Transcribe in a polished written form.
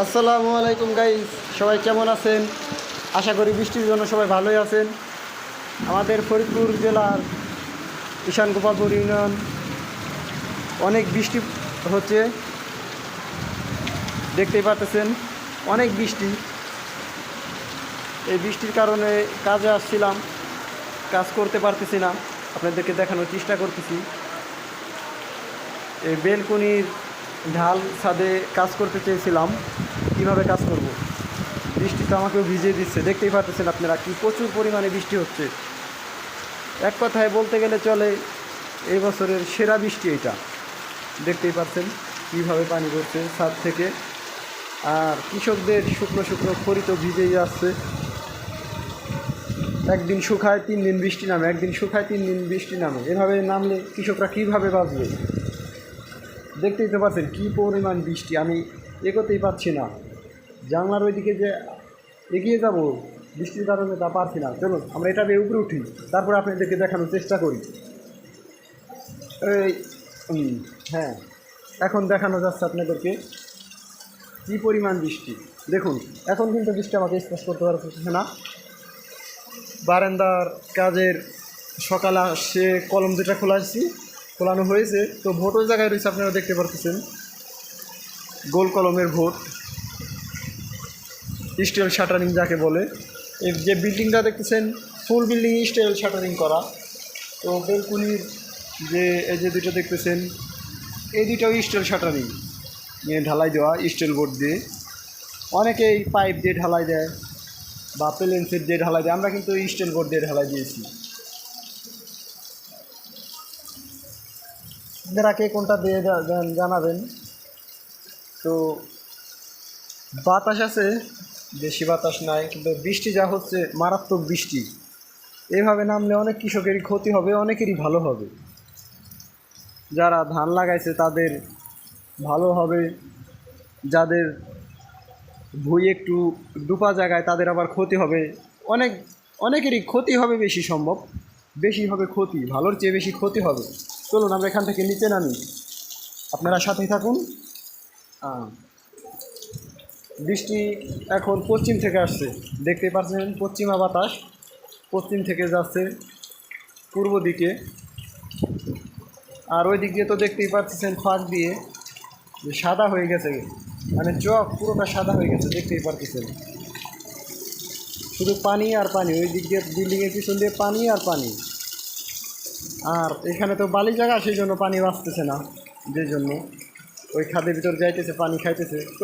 আসসালামু আলাইকুম গাইস, সবাই কেমন আছেন? আশা করি বৃষ্টির জন্য সবাই ভালোই আছেন। আমাদের ফরিদপুর জেলার ঈশান গোপালপুর ইউনিয়ন অনেক বৃষ্টি হচ্ছে, দেখতেই পাচ্ছেন অনেক বৃষ্টি। এই বৃষ্টির কারণে কাজে আসছিলাম, কাজ করতে পারতেছি না, আপনাদেরকে দেখানোর চেষ্টা করতেছি। এই বেলকনির ঢাল ছাদে কাজ করতে চেয়েছিলাম, কীভাবে কাজ করব। বৃষ্টিতে আমাকেও ভিজিয়ে দিচ্ছে, দেখতেই পাচ্ছেন আপনারা কি প্রচুর পরিমাণে বৃষ্টি হচ্ছে। এক কথায় বলতে গেলে চলে এই বছরের সেরা বৃষ্টি এটা। দেখতেই পাচ্ছেন কীভাবে পানি পড়ছে ছাদ থেকে, আর কৃষকদের শুকনো শুকনো খড়ি তো ভিজেই যাচ্ছে। একদিন শুকায় 3 দিন বৃষ্টি নামে, একদিন শুকায় 3 দিন বৃষ্টি নামে, এভাবে নামলে কৃষকরা কীভাবে বাঁচবে? দেখতেই তো পাচ্ছেন কী পরিমাণ বৃষ্টি, আমি এগোতেই পারছি না। জানলার ওইদিকে যে এগিয়ে যাব বৃষ্টির কারণে তা পারছি না। চলুন আমরা এটা দিয়ে উপরে উঠি, তারপর আপনাদেরকে দেখানোর চেষ্টা করি। এই হ্যাঁ, এখন দেখানো যাচ্ছে আপনাদেরকে কী পরিমাণ বৃষ্টি। দেখুন এখন কিন্তু বৃষ্টি আমাকে স্পর্শ করতে পারছে না। বারান্দার কাজের সকালে সে কলম দুটা খোলানো হয়েছে, তো ভোটের জায়গায় রয়েছে, আপনারা দেখতে পারতেছেন গোল কলমের ভোট, স্টিল শাটারিং যাকে বলে। এই যে বিল্ডিংটা দেখতেছেন ফুল বিল্ডিং স্টিল শাটারিং করা। তো বেলকুনির যে এই যে দুটো দেখতেছেন এই দুটো স্টিল শাটারিং নিয়ে ঢালাই দেওয়া, স্টিল বোর্ড দিয়ে। অনেকেই পাইপ দিয়ে ঢালাই দেয় বা প্লেন সেট দিয়ে ঢালাই দেয়, আমরা কিন্তু স্টিল বোর্ড দিয়ে ঢালাই দিয়েছি। আপনারা কে কোনটা দিয়ে জানাবেন। তো বাতাস আছে, বেশি বাতাস নাই, কিন্তু বৃষ্টি যা হচ্ছে মারাত্মক বৃষ্টি। এভাবে নামলে অনেক কৃষকেরই ক্ষতি হবে, অনেকেরই ভালো হবে। যারা ধান লাগাইছে তাদের ভালো হবে, যাদের ভুঁই একটু ডুপা জায়গায় তাদের আবার ক্ষতি হবে। অনেকেরই ক্ষতি হবে, বেশি হবে ক্ষতি, ভালোর চেয়ে বেশি ক্ষতি হবে। চলুন আমরা এখান থেকে নিচে নামি, আপনারা সাথেই থাকুন। বৃষ্টি এখন পশ্চিম থেকে আসছে, দেখতে পাচ্ছেন পশ্চিমা বাতাস পশ্চিম থেকে যাচ্ছে পূর্ব দিকে। আর ওই দিক দিয়ে তো দেখতেই পাচ্ছেন ফাঁক দিয়ে যে সাদা হয়ে গেছে, মানে চক পুরোটা সাদা হয়ে গেছে, দেখতেই পারতেছেন শুধু পানি আর পানি। ওই দিক দিয়ে বিল্ডিংয়ের পিছন দিয়ে পানি আর পানি। আর এখানে তো বালি জায়গা, সেই জন্য পানি বাঁচতেছে না, যে জন্য ওই খাদের ভিতর যাইতেছে, পানি খাইতেছে। তো